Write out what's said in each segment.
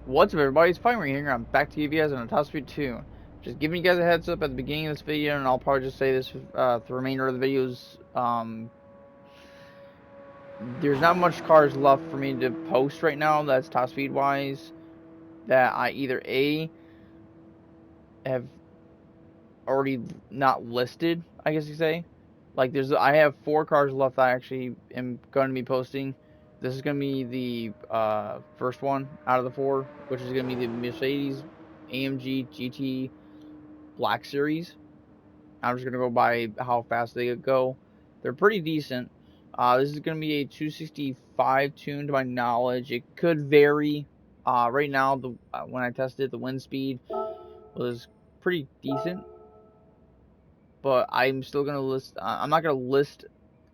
What's up, everybody? It's Fire here. I'm back to give you guys on a Top Speed 2. Just giving you guys a heads up at the beginning of this video, and I'll probably just say this for the remainder of the videos. There's not much cars left for me to post right now that's top speed wise that I either A, have already not listed, I guess you say. Like I have 4 cars left I actually am going to be posting. This is going to be the first one out of the 4, which is going to be the Mercedes-AMG GT Black Series. I'm just going to go by how fast they go. They're pretty decent. This is going to be a 265 tune to my knowledge. It could vary. Right now, when I tested, the wind speed was pretty decent. But I'm still going to list. I'm not going to list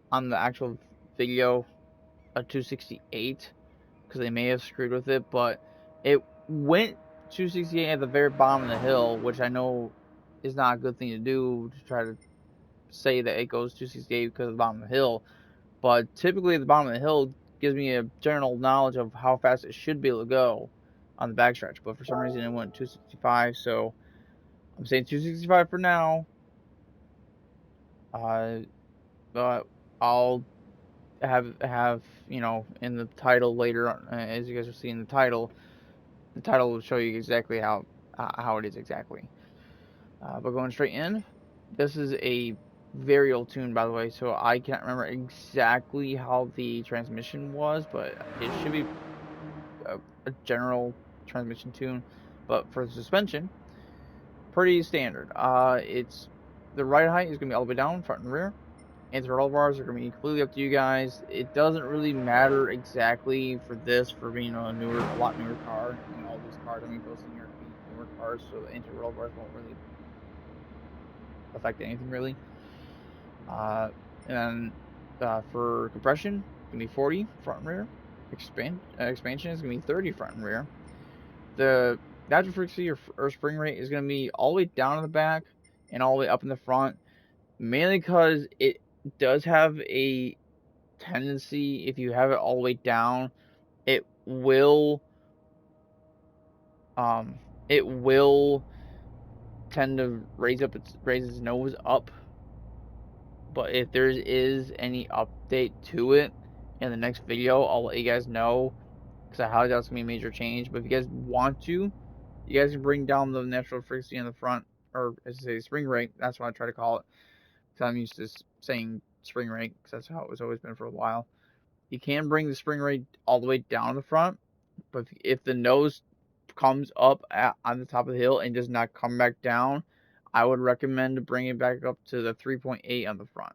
on the actual video a 268 because they may have screwed with it. But it went 268 at the very bottom of the hill, which I know is not a good thing to do to try to say that it goes 268 because of the bottom of the hill, but typically the bottom of the hill gives me a general knowledge of how fast it should be able to go on the backstretch. But for some reason it went 265, so I'm saying 265 for now. But I'll have in the title later, as you guys will see in the title will show you exactly how it is exactly. But going straight in, this is a very old tune, by the way, so I can't remember exactly how the transmission was, but it should be a general transmission tune. But for the suspension, pretty standard. It's the ride height is gonna be all the way down, front and rear, and throttle bars are gonna be completely up to you guys. It doesn't really matter exactly for this, for being a lot newer car. And all these cars I'm posting here are newer cars, so the anti-roll bars won't really affect anything really. And then for compression, it's gonna be 40 front and rear. Expansion is gonna be 30 front and rear. The natural frequency or spring rate is gonna be all the way down in the back and all the way up in the front, mainly because it does have a tendency, if you have it all the way down, it will um it will tend to raise its nose up. But if there is any update to it in the next video, I'll let you guys know, because I highly doubt it's gonna be a major change. But if you guys want to, you guys can bring down the natural frequency in the front, or as I say, spring rate. That's what I try to call it, because I'm used to saying spring rate, because that's how it's always been for a while. You can bring the spring rate all the way down the front, but if the nose comes up on the top of the hill and does not come back down, I would recommend to bring it back up to the 3.8 on the front.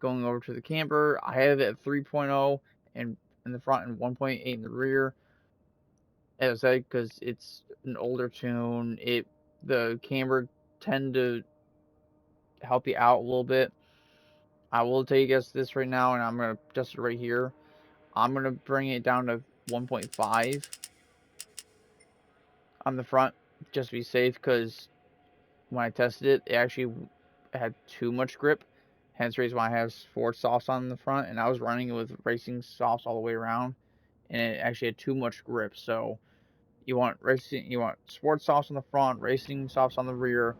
Going over to the camber, I have it at 3.0 in the front and 1.8 in the rear. As I said, because it's an older tune, the camber tend to help you out a little bit. I will tell you guys this right now, and I'm gonna adjust it right here. I'm gonna bring it down to 1.5 on the front, just to be safe, because when I tested it, it actually had too much grip. Hence the reason why I have sport softs on the front, and I was running it with racing softs all the way around, and it actually had too much grip. So you want sports softs on the front, racing softs on the rear.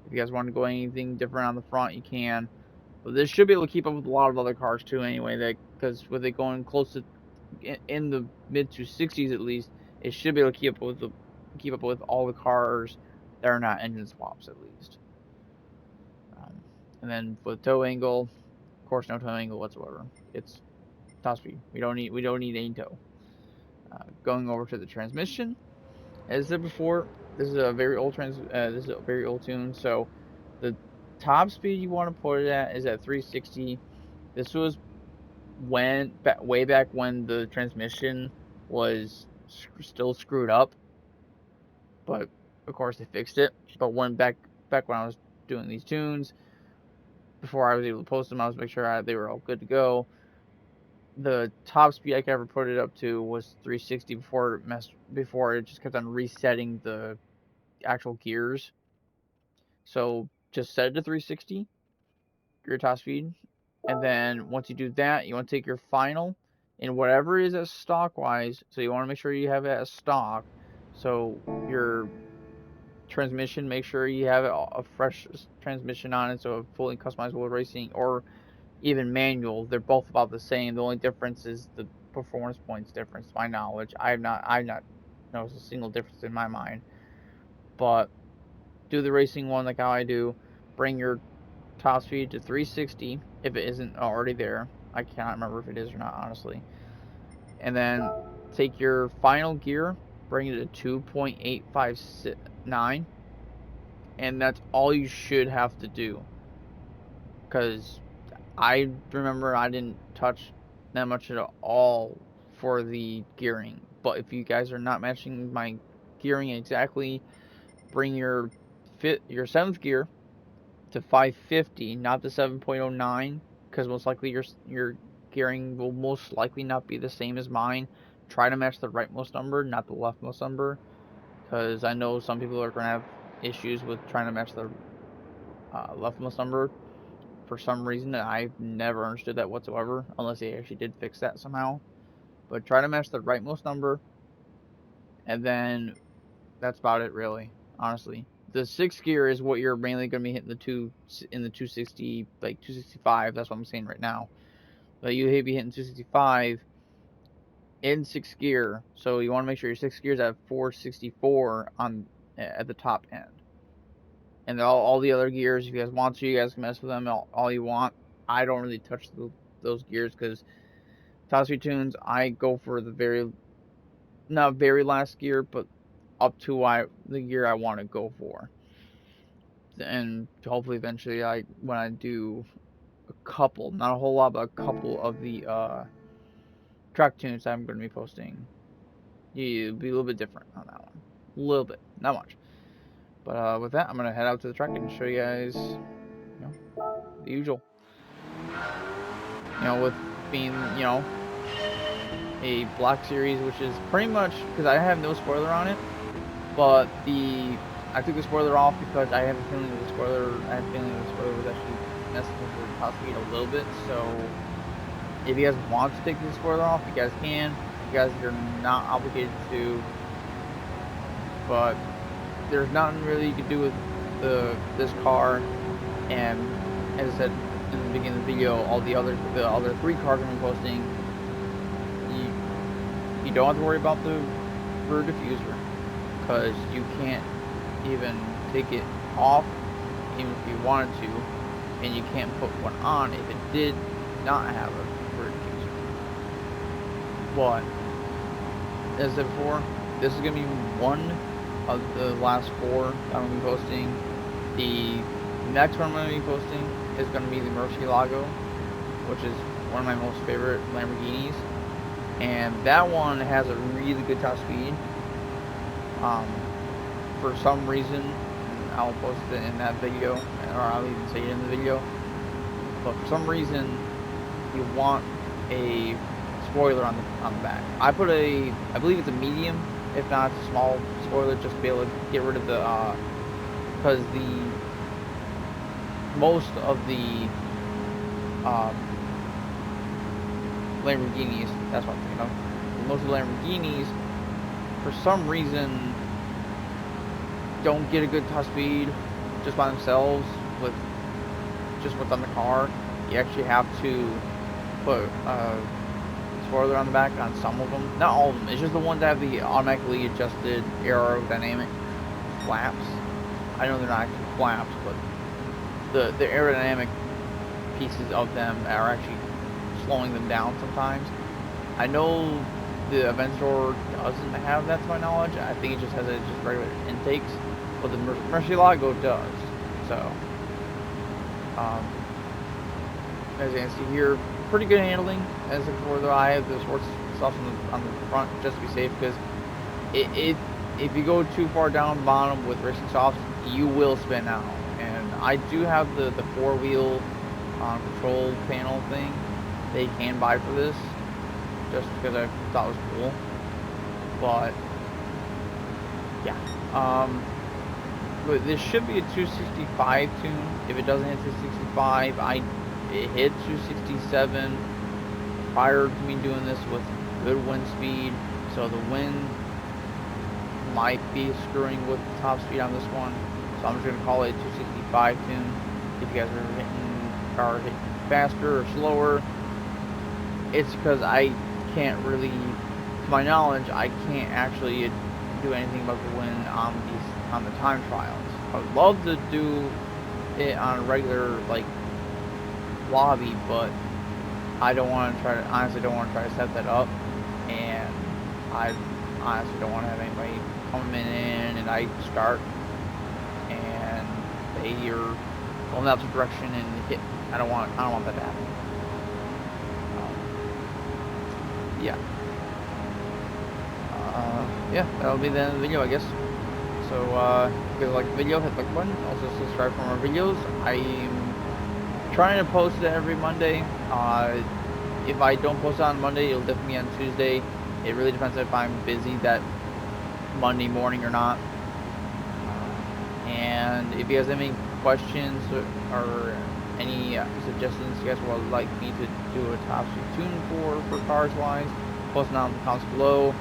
If you guys want to go anything different on the front, you can. But this should be able to keep up with a lot of other cars too, anyway. Because with it going close to in the mid 260s at least, it should be able to keep up with all the cars that are not engine swaps at least. And then with tow angle, of course, no tow angle whatsoever. It's top speed. We don't need any tow. Going over to the transmission, as I said before, this is a very old tune. So the top speed you want to put it at is at 360. This was way back when the transmission was still screwed up, but of course they fixed it. But back when I was doing these tunes, before I was able to post them, I was making sure they were all good to go. The top speed I could ever put it up to was 360 before it just kept on resetting the actual gears. So just set it to 360, your top speed, and then once you do that, you want to take your final And whatever is at stock wise, so you want to make sure you have it at stock. So your transmission, make sure you have a fresh transmission on it, so a fully customizable racing or even manual. They're both about the same. The only difference is the performance points difference. To my knowledge, I've not noticed a single difference in my mind. But do the racing one like how I do. Bring your top speed to 360 if it isn't already there. I cannot remember if it is or not, honestly. And then take your final gear, bring it to 2.859, and that's all you should have to do. Because I remember I didn't touch that much at all for the gearing. But if you guys are not matching my gearing exactly, bring your 7th gear to 550, not the 7.09, because most likely your gearing will most likely not be the same as mine. Try to match the rightmost number, not the leftmost number, because I know some people are going to have issues with trying to match the leftmost number for some reason, and I've never understood that whatsoever, unless they actually did fix that somehow. But try to match the rightmost number, and then that's about it, really, honestly. The 6th gear is what you're mainly going to be hitting in the 260, like 265. That's what I'm saying right now. But you be hitting 265 in 6th gear, so you want to make sure your 6th gear is at 464 at the top end. And all the other gears, if you guys want to, you guys can mess with them all you want. I don't really touch those gears because top speed tunes, I go for the not very last gear, but up to the gear I want to go for. And hopefully eventually when I do a couple, not a whole lot, but a couple of the track tunes I'm going to be posting, it'll be a little bit different on that one. A little bit, not much. But with that, I'm going to head out to the track and show you guys, the usual. With being, a Black Series, which is pretty much, because I have no spoiler on it, but I took the spoiler off because I have a feeling the spoiler was actually messing with the top speed a little bit. So if you guys want to take the spoiler off, you guys can. You guys are not obligated to, but there's nothing really you can do with this car. And as I said in the beginning of the video, the other 3 cars I'm posting, you don't have to worry about the rear diffuser, because you can't even take it off even if you wanted to, and you can't put one on if it did not have a rear diffuser. But as I said before, this is going to be one of the last 4 that I'm going to be posting. The next one I'm going to be posting is going to be the Murcielago, which is one of my most favorite Lamborghinis. And that one has a really good top speed. For some reason, I'll post it in that video, or I'll even say it in the video. But for some reason, you want a spoiler on the back. I believe it's a medium, if not a small spoiler, just to be able to get rid of the, because most of the Lamborghinis, that's what I'm thinking of. Most of the Lamborghinis, for some reason, don't get a good top speed just by themselves with just what's on the car. You actually have to put a spoiler on the back on some of them. Not all of them. It's just the ones that have the automatically adjusted aerodynamic flaps. I know they're not actually flaps, but the aerodynamic pieces of them are actually slowing them down sometimes. I know the Aventador doesn't have that to my knowledge. I think it just has just regular intakes, but the Murcielago does. So, as you can see here, pretty good handling. As before, though, I have the sports stuff on the front just to be safe, because if you go too far down the bottom with racing softs, you will spin out. And I do have the 4-wheel control panel thing they can buy for this, just because I thought it was cool. But yeah, but this should be a 265 tune. If it doesn't hit 265, it hit 267 prior to me doing this with good wind speed, so the wind might be screwing with the top speed on this one. So I'm just going to call it 265 tune. If you guys are hitting faster or slower, it's because I can't really, to my knowledge, I can't actually do anything about the wind on the time trials. I would love to do it on a regular like lobby, but I don't want to try to, honestly don't want to try to set that up, and I honestly don't want to have anybody coming in and I start and they are going the opposite direction and hit. I don't want that to happen. Yeah. Yeah, that'll be the end of the video, I guess. So, if you guys like the video, hit the like button. Also, subscribe for more videos. I'm trying to post it every Monday. If I don't post it on Monday, it'll definitely be on Tuesday. It really depends if I'm busy that Monday morning or not. And if you guys have any questions or any suggestions you guys would like me to do a top speed tune for cars wise, post down in the comments below.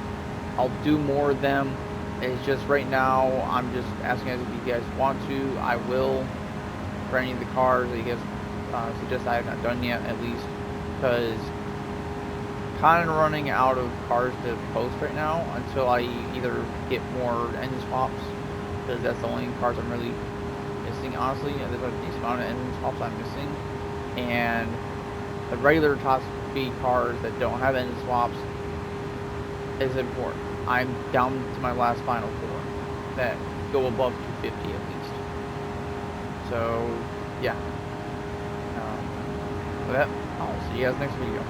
I'll do more of them. It's just right now I'm just asking guys if you guys want to. I will for any of the cars that you guys suggest I have not done yet, at least, because kind of running out of cars to post right now until I either get more engine swaps, because that's the only cars I'm really missing, honestly. There's a decent amount of engine swaps I'm missing, and the regular top speed cars that don't have engine swaps is important. I'm down to my last final 4 that go above 250 at least. So yeah, with that, I'll see you guys next video.